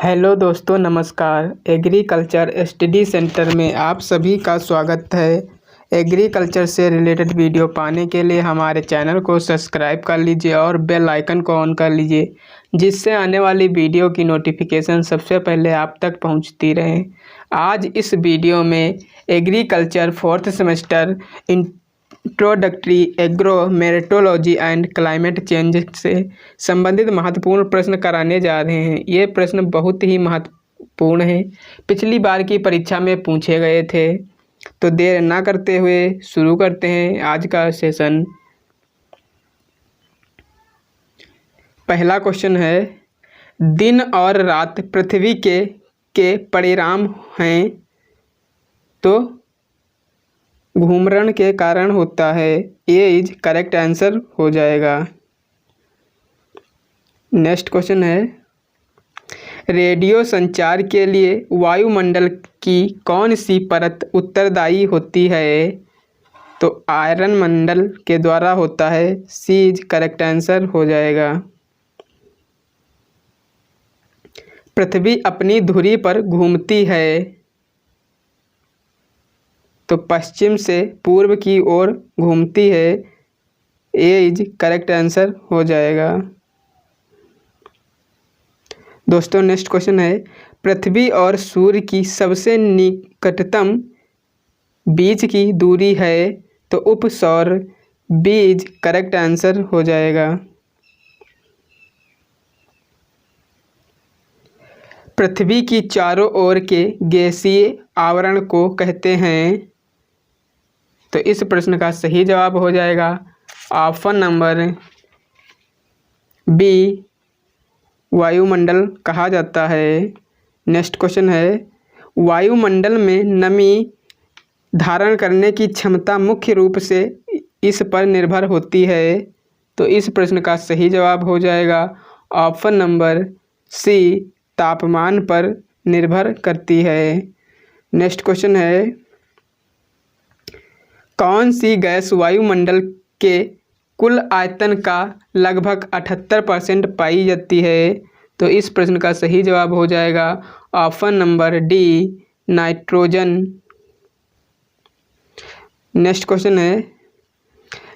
Hello दोस्तों, नमस्कार। Agriculture study centre में आप सभी का स्वागत है। एग्रीकल्चर से रिलेटेड वीडियो पाने के लिए हमारे चैनल को सब्सक्राइब कर लीजिए और बेल आइकन को ऑन कर लीजिए, जिससे आने वाली वीडियो की नोटिफिकेशन सबसे पहले आप तक पहुंचती रहे। आज इस वीडियो में agriculture fourth semester introductory agrometeorology and climate change से संबंधित महत्वपूर्ण प्रश्न कराने जा रहे हैं। ये प्रश्न बहुत ही महत्वपूर्ण हैं, पिछली बार की परीक्षा में पूछे गए थे। तो देर ना करते हुए शुरू करते हैं आज का सेशन। पहला क्वेश्चन है, दिन और रात पृथ्वी के परिणाम हैं, तो घूर्णन के कारण होता है। ये इज करेक्ट आंसर हो जाएगा। नेक्स्ट क्वेश्चन है, रेडियो संचार के लिए वायुमंडल की कौन सी परत उत्तरदायी होती है? तो आयरन मंडल के द्वारा होता है। सी इज करेक्ट आंसर हो जाएगा। पृथ्वी अपनी धुरी पर घूमती है, तो पश्चिम से पूर्व की ओर घूमती है। ए इज करेक्ट आंसर हो जाएगा। दोस्तों, नेक्स्ट क्वेश्चन है, पृथ्वी और सूर्य की सबसे निकटतम बीच की दूरी है, तो उपसौर। बी इज करेक्ट आंसर हो जाएगा। पृथ्वी की चारों ओर के गैसीय आवरण को कहते हैं, तो इस प्रश्न का सही जवाब हो जाएगा ऑप्शन नंबर बी, वायुमंडल कहा जाता है। नेक्स्ट क्वेश्चन है, वायुमंडल में नमी धारण करने की क्षमता मुख्य रूप से इस पर निर्भर होती है, तो इस प्रश्न का सही जवाब हो जाएगा ऑप्शन नंबर सी, तापमान पर निर्भर करती है। नेक्स्ट क्वेश्चन है, कौन सी गैस वायुमंडल के कुल आयतन का लगभग 78% पाई जाती है? तो इस प्रश्न का सही जवाब हो जाएगा option number D, nitrogen. Next question है,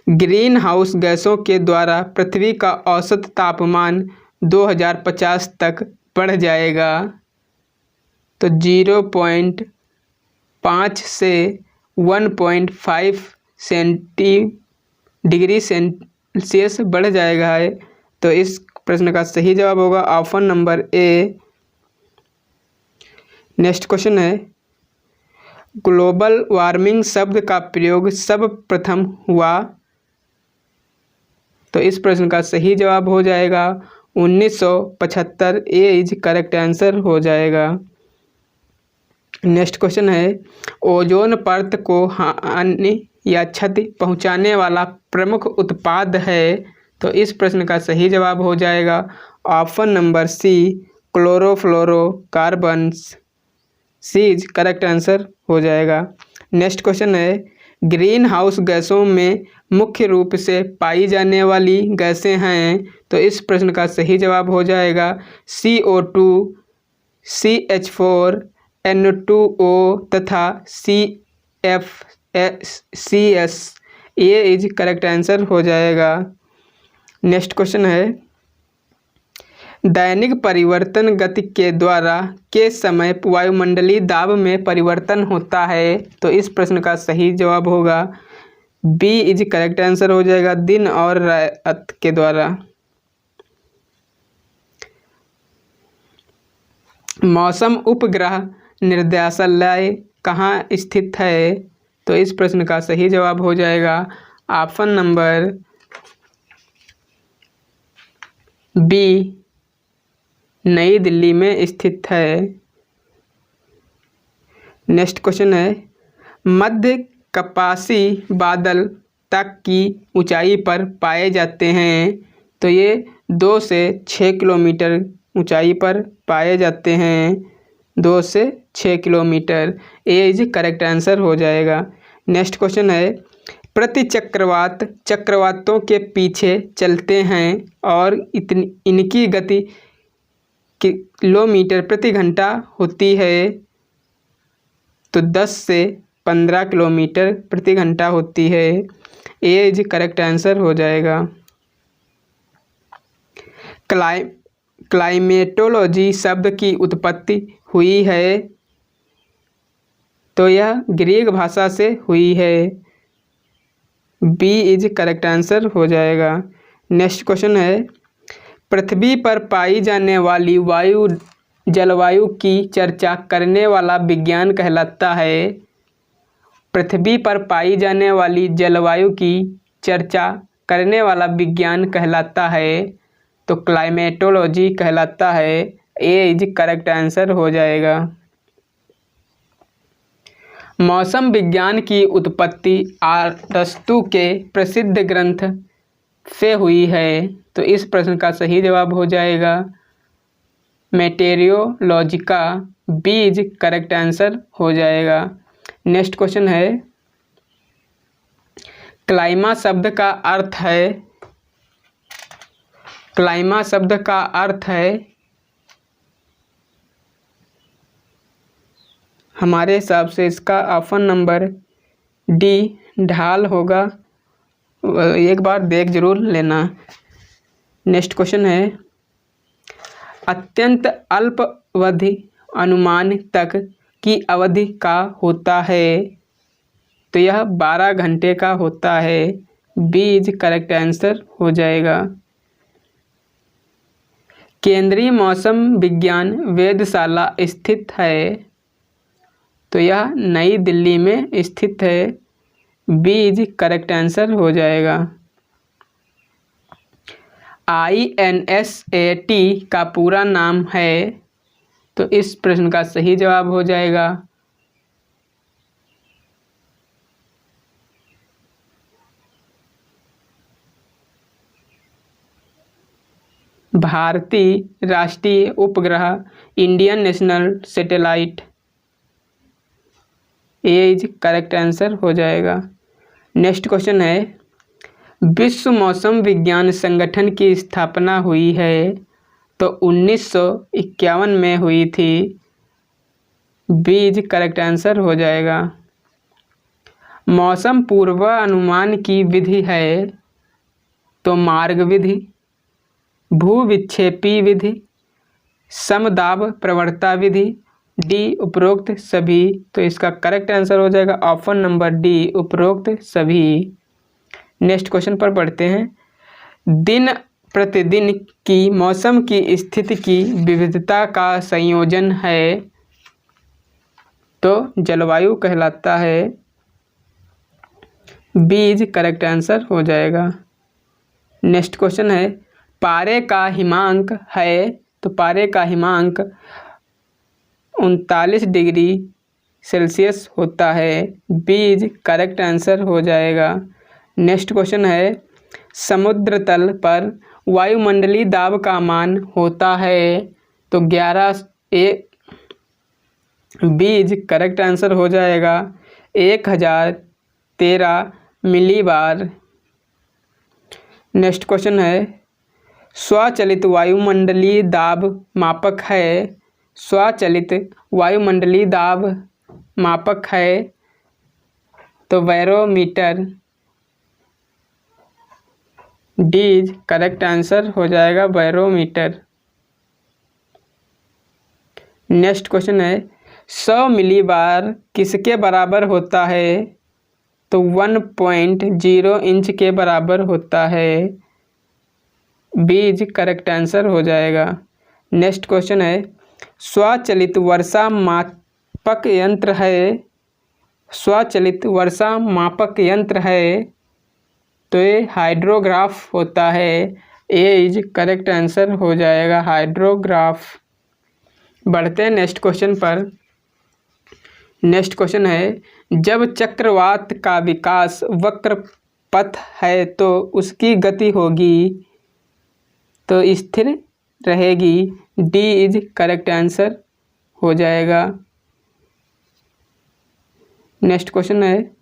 ग्रीन हाउस गैसों के द्वारा पृथ्वी का औसत तापमान 2050 तक बढ़ जाएगा, तो 0.5 से 1.5 डिग्री सेल्सियस बढ़ जाएगा है। तो इस प्रश्न का सही जवाब होगा option number A. Next question है, ग्लोबल वार्मिंग शब्द का प्रयोग सर्वप्रथम हुआ, तो इस प्रश्न का सही जवाब हो जाएगा 1975। ए इज करेक्ट आंसर हो जाएगा। नेक्स्ट क्वेश्चन है, ओजोन परत को हानि या क्षति पहुंचाने वाला प्रमुख उत्पाद है, तो इस प्रश्न का सही जवाब हो जाएगा option number C, chlorofluorocarbons. C is correct answer हो जाएगा। नेक्स्ट क्वेश्चन है, ग्रीन हाउस गैसों में मुख्य रूप से पाई जाने वाली गैसें हैं, तो इस प्रश्न का सही जवाब हो जाएगा CO2, CH4, N2O तथा CFCS। ये इज करेक्ट आंसर हो जाएगा। नेक्स्ट क्वेश्चन है, दैनिक परिवर्तन गति के द्वारा के समय वायुमंडलीय दाब में परिवर्तन होता है, तो इस प्रश्न का सही जवाब होगा बी इज करेक्ट आंसर हो जाएगा, दिन और रात के द्वारा। मौसम उपग्रह निर्देशालय कहाँ स्थित है? तो इस प्रश्न का सही जवाब हो जाएगा ऑप्शन नंबर बी, नई दिल्ली में स्थित है। नेक्स्ट क्वेश्चन है, मध्य कपासी बादल तक की ऊंचाई पर पाए जाते हैं, तो ये 2 से 6 किलोमीटर ऊंचाई पर पाए जाते हैं। 2 से 6 kilometre. A is correct answer हो जाएगा। नेक्स्ट क्वेश्चन है, प्रति चक्रवात चक्रवातों के पीछे चलते हैं और इनकी गति किलोमीटर प्रति घंटा होती है तो 10 से 15 किलोमीटर प्रति घंटा होती है। ए इज करेक्ट आंसर हो जाएगा। क्लाइमेटोलॉजी शब्द की उत्पत्ति हुई है तो यह ग्रीक भाषा से हुई है। बी इज करेक्ट आंसर हो जाएगा। नेक्स्ट क्वेश्चन है, पृथ्वी पर पाई जाने वाली जलवायु की चर्चा करने वाला विज्ञान कहलाता है। पृथ्वी पर पाई जाने वाली जलवायु की चर्चा करने वाला विज्ञान कहलाता है तो क्लाइमेटोलॉजी कहलाता है। ए इज करेक्ट आंसर हो जाएगा। मौसम विज्ञान की उत्पत्ति अरस्तु के प्रसिद्ध ग्रंथ से हुई है तो इस प्रश्न का सही जवाब हो जाएगा मेटेरियोलॉजिका। बी इज करेक्ट आंसर हो जाएगा। नेक्स्ट क्वेश्चन है, क्लाइमा शब्द का अर्थ है, क्लाइमा शब्द का अर्थ है, हमारे हिसाब से इसका ऑप्शन नंबर डी ढाल होगा। एक बार देख जरूर लेना। नेक्स्ट क्वेश्चन है, अत्यंत अल्प अवधि अनुमान तक की अवधि का होता है तो यह 12 घंटे का होता है। बी इज करेक्ट आंसर हो जाएगा। केंद्रीय मौसम विज्ञान वेधशाला स्थित है तो यह नई दिल्ली में स्थित है। बी इज करेक्ट आंसर हो जाएगा। INSAT का पूरा नाम है तो इस प्रश्न का सही जवाब हो जाएगा भारतीय राष्ट्रीय उपग्रह Indian national satellite. A is correct answer हो जाएगा। नेक्स्ट क्वेश्चन है, विश्व मौसम विज्ञान संगठन की स्थापना हुई है तो 1951 में हुई थी। बी इज करेक्ट आंसर हो जाएगा। मौसम पूर्वानुमान की विधि है तो मार्ग विधि, भूविक्षेपी विधि, समदाब प्रवणता विधि, डी उपरोक्त सभी। तो इसका करेक्ट आंसर हो जाएगा ऑप्शन नंबर डी उपरोक्त सभी। नेक्स्ट क्वेश्चन पर बढ़ते हैं, दिन प्रतिदिन की मौसम की स्थिति की विविधता का संयोजन है तो जलवायु कहलाता है। बी इज करेक्ट आंसर हो जाएगा। नेक्स्ट क्वेश्चन है, पारे का हिमांक है तो पारे का हिमांक 39 डिग्री सेल्सियस होता है। बी इज करेक्ट आंसर हो जाएगा। नेक्स्ट क्वेश्चन है, समुद्र तल पर वायुमंडलीय दाब का मान होता है तो 11 बी इज करेक्ट आंसर हो जाएगा 1013 मिलीबार। नेक्स्ट क्वेश्चन है, स्वचालित वायुमंडलीय दाब मापक है, स्वचालित वायुमंडलीय दाब मापक है तो barometer. D is correct answer हो जाएगा बैरोमीटर। नेक्स्ट क्वेश्चन है, 100 मिलीबार किसके बराबर होता है तो 1.0 इंच के बराबर होता है। बी इज करेक्ट आंसर हो जाएगा। नेक्स्ट क्वेश्चन है, स्वचालित वर्षा मापक यंत्र है, स्वचालित वर्षा मापक यंत्र है तो ये हाइड्रोग्राफ होता है। ए इज करेक्ट आंसर हो जाएगा हाइड्रोग्राफ। बढ़ते हैं नेक्स्ट क्वेश्चन पर। नेक्स्ट क्वेश्चन है, जब चक्रवात का विकास वक्र पथ है तो उसकी गति होगी तो स्थिर रहेगी। डी इज करेक्ट आंसर हो जाएगा। नेक्स्ट क्वेश्चन है,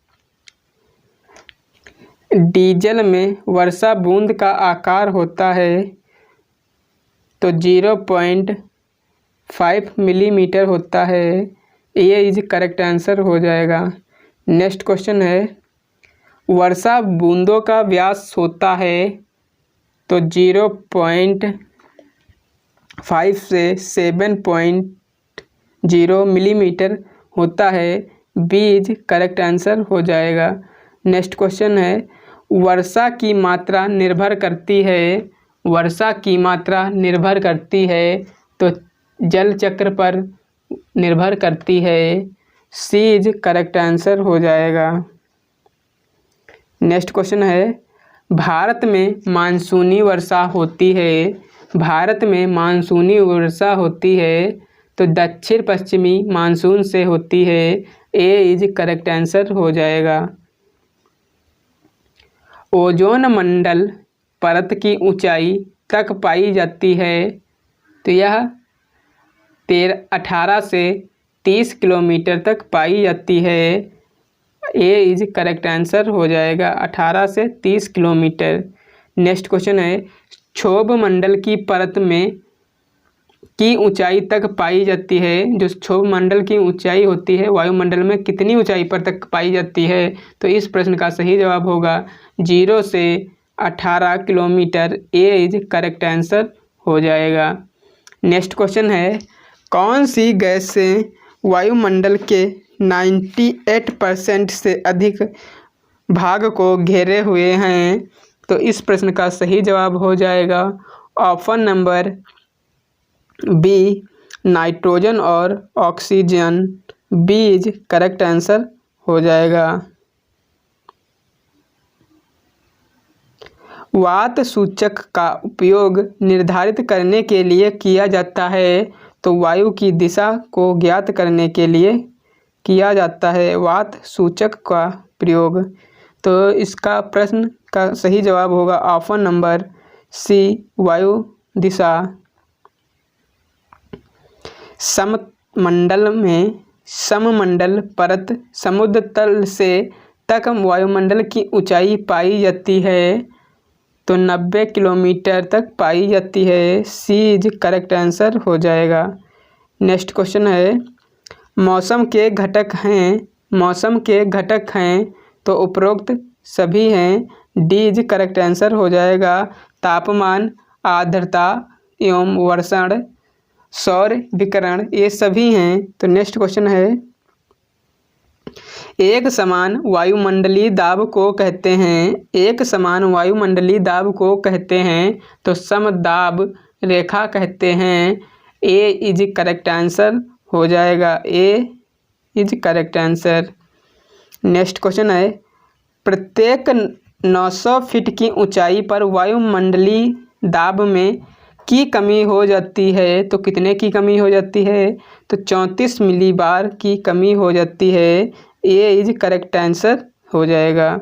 डीजल में वर्षा बूंद का आकार होता है तो 5 मिलीमीटर होता है। ये इज करेक्ट आंसर हो जाएगा। नेक्स्ट क्वेश्चन है, वर्षा बूंदों का व्यास होता है तो 0.5 से 7.0 मिलीमीटर होता है। बी इज करेक्ट आंसर हो जाएगा। नेक्स्ट क्वेश्चन है, वर्षा की मात्रा निर्भर करती है, वर्षा की मात्रा निर्भर करती है तो जल चक्र पर निर्भर करती है। सी इज करेक्ट आंसर हो जाएगा। नेक्स्ट क्वेश्चन है, भारत में मानसूनी वर्षा होती है, भारत में मानसूनी वर्षा होती है तो दक्षिण पश्चिमी मानसून से होती है। ए इज करेक्ट आंसर हो जाएगा। ओजोन मंडल परत की ऊंचाई तक पाई जाती है तो यह 18 से 30 किलोमीटर तक पाई जाती है। ए इज करेक्ट आंसर हो जाएगा, 18 से 30 किलोमीटर। नेक्स्ट क्वेश्चन है, क्षोभ मंडल की परत में की ऊंचाई तक पाई जाती है। जो क्षोभ मंडल की ऊंचाई होती है, वायुमंडल में कितनी ऊंचाई पर तक पाई जाती है? तो इस प्रश्न का सही जवाब होगा 0 से 18 kilometre. A is correct answer हो जाएगा। नेक्स्ट क्वेश्चन है, कौन सी गैसें वायुमंडल के 98% से अधिक भाग को घेरे हुए हैं? तो इस प्रश्न का सही जवाब हो जाएगा ऑप्शन नंबर बी, नाइट्रोजन और oxygen. B is correct answer हो जाएगा। वात सूचक का उपयोग निर्धारित करने के लिए किया जाता है तो वायु की दिशा को ज्ञात करने के लिए किया जाता है वात सूचक का प्रयोग। तो इसका प्रश्न का सही जवाब होगा ऑप्शन नंबर सी, वायु दिशा। सममंडल में सममंडल परत समुद्र तल से तक वायुमंडल की ऊंचाई पाई जाती है तो 90 किलोमीटर तक पाई जाती है। सी इज करेक्ट आंसर हो जाएगा। नेक्स्ट क्वेश्चन है, मौसम के घटक हैं, मौसम के घटक हैं तो उपरोक्त सभी हैं। डी इज करेक्ट आंसर हो जाएगा। तापमान, आर्द्रता एवं वर्षण, सौर विकिरण, ये सभी हैं। तो नेक्स्ट क्वेश्चन है, एक समान वायुमंडलीय दाब को कहते हैं, एक समान वायुमंडलीय दाब को कहते हैं तो समदाब रेखा कहते हैं। ए इज करेक्ट आंसर हो जाएगा। A is correct answer. Next question है, प्रत्येक 900 फीट की ऊंचाई पर वायुमंडलीय दाब में की कमी हो जाती है तो कितने की कमी हो जाती है? तो 34 मिलीबार की कमी हो जाती है। ए इज करेक्ट आंसर हो जाएगा।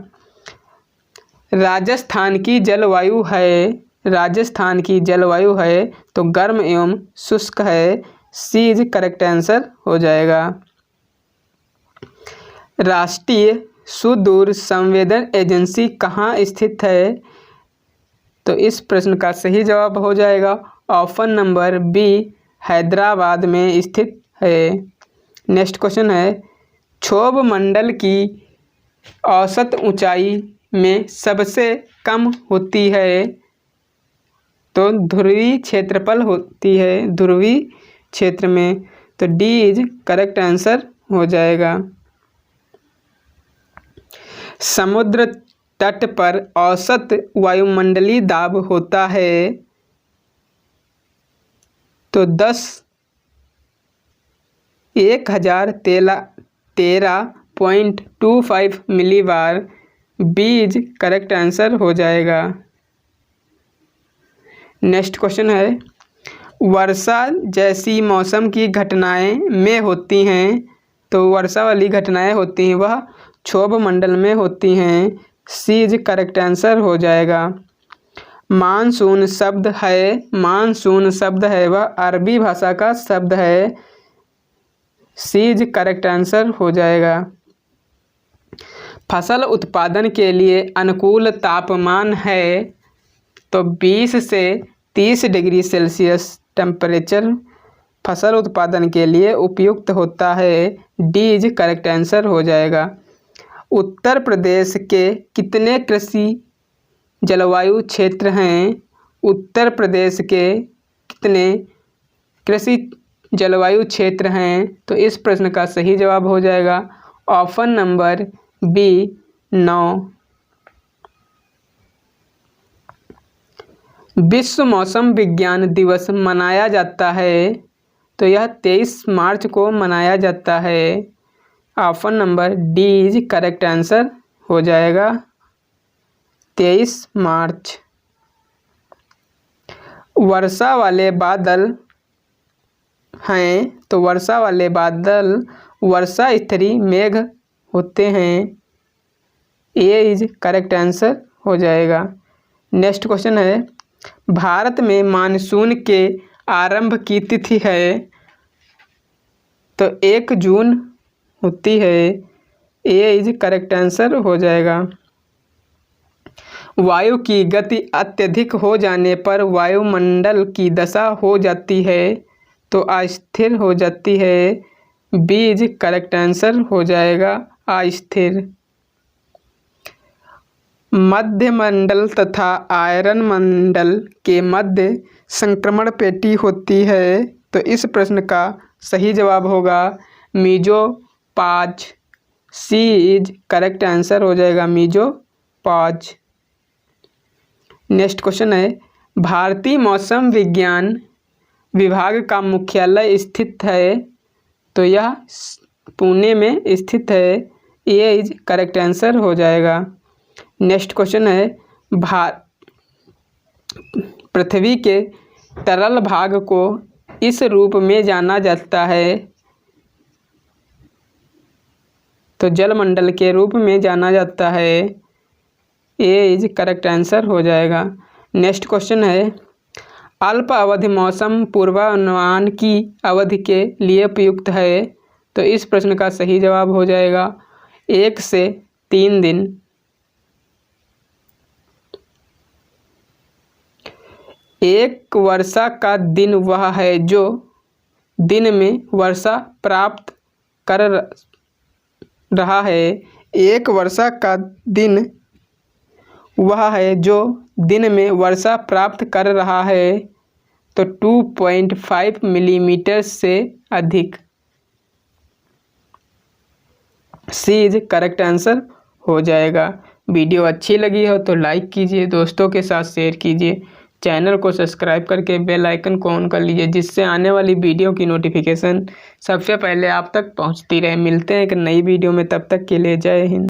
राजस्थान की जलवायु है, राजस्थान की जलवायु है तो गर्म एवं शुष्क है। सी इज करेक्ट आंसर हो जाएगा। राष्ट्रीय सुदूर संवेदन एजेंसी कहाँ स्थित है? तो इस प्रश्न का सही जवाब हो जाएगा ऑप्शन नंबर बी, हैदराबाद में स्थित है। नेक्स्ट क्वेश्चन है, क्षोभ मंडल की औसत ऊंचाई में सबसे कम होती है तो ध्रुवीय क्षेत्रफल होती है, ध्रुवीय क्षेत्र में। तो डी इज करेक्ट आंसर हो जाएगा। समुद्र तट पर औसत वायुमंडलीय दाब होता है तो 1013.25 millibar. B is correct answer हो जाएगा। नेक्स्ट क्वेश्चन है, वर्षा जैसी मौसम की घटनाएं में होती हैं तो वर्षा वाली घटनाएं होती हैं वह क्षोभ मंडल में होती हैं। सी इज करेक्ट आंसर हो जाएगा। मानसून शब्द है, मानसून शब्द है वह अरबी भाषा का शब्द है। सी इज करेक्ट आंसर हो जाएगा। फसल उत्पादन के लिए अनुकूल तापमान है तो 20 से 30 डिग्री सेल्सियस टेम्परेचर फसल उत्पादन के लिए उपयुक्त होता है। डी इज करेक्ट आंसर हो जाएगा। उत्तर प्रदेश के कितने कृषि जलवायु क्षेत्र हैं? उत्तर प्रदेश के कितने कृषि जलवायु क्षेत्र हैं? तो इस प्रश्न का सही जवाब हो जाएगा ऑप्शन नंबर बी 9। विश्व मौसम विज्ञान दिवस मनाया जाता है, तो यह 23 मार्च को मनाया जाता है। Option number D is correct answer हो जाएगा 23 मार्च। वर्षा वाले बादल हैं, तो वर्षा वाले बादल वर्षा स्तरीय मेघ होते हैं। ए इज करेक्ट आंसर हो जाएगा। नेक्स्ट क्वेश्चन है, भारत में मानसून के आरंभ की तिथि है, तो 1 जून होती है। ए इज करेक्ट आंसर हो जाएगा। वायु की गति अत्यधिक हो जाने पर वायुमंडल की दशा हो जाती है, तो अस्थिर हो जाती है। बी इज करेक्ट आंसर हो जाएगा अस्थिर। मध्य मंडल तथा आयरन मंडल के मध्य संक्रमण पेटी होती है, तो इस प्रश्न का सही जवाब होगा मीजोपॉज। सी इज करेक्ट आंसर हो जाएगा मीजोपॉज। नेक्स्ट क्वेश्चन है, भारतीय मौसम विज्ञान विभाग का मुख्यालय स्थित है, तो यह पुणे में स्थित है। ए इज करेक्ट आंसर हो जाएगा। नेक्स्ट क्वेश्चन है, पृथ्वी के तरल भाग को इस रूप में जाना जाता है, तो जलमंडल के रूप में जाना जाता है। ए इज करेक्ट आंसर हो जाएगा। नेक्स्ट क्वेश्चन है, अल्प अवधि मौसम पूर्वानुमान की अवधि के लिए उपयुक्त है, तो इस प्रश्न का सही जवाब हो जाएगा 1 से 3 दिन। एक वर्षा का दिन वह है जो दिन में वर्षा प्राप्त कर रहा है। एक वर्षा का दिन वह है जो दिन में वर्षा प्राप्त कर रहा है, तो 2.5 मिलीमीटर से अधिक। सी इज करेक्ट आंसर हो जाएगा। वीडियो अच्छी लगी हो तो लाइक कीजिए, दोस्तों के साथ शेयर कीजिए, चैनल को सब्सक्राइब करके बेल आइकन को ऑन कर लीजिए, जिससे आने वाली वीडियो की नोटिफिकेशन सबसे पहले आप तक पहुंचती रहे। मिलते हैं एक नई वीडियो में, तब तक के लिए जय हिंद।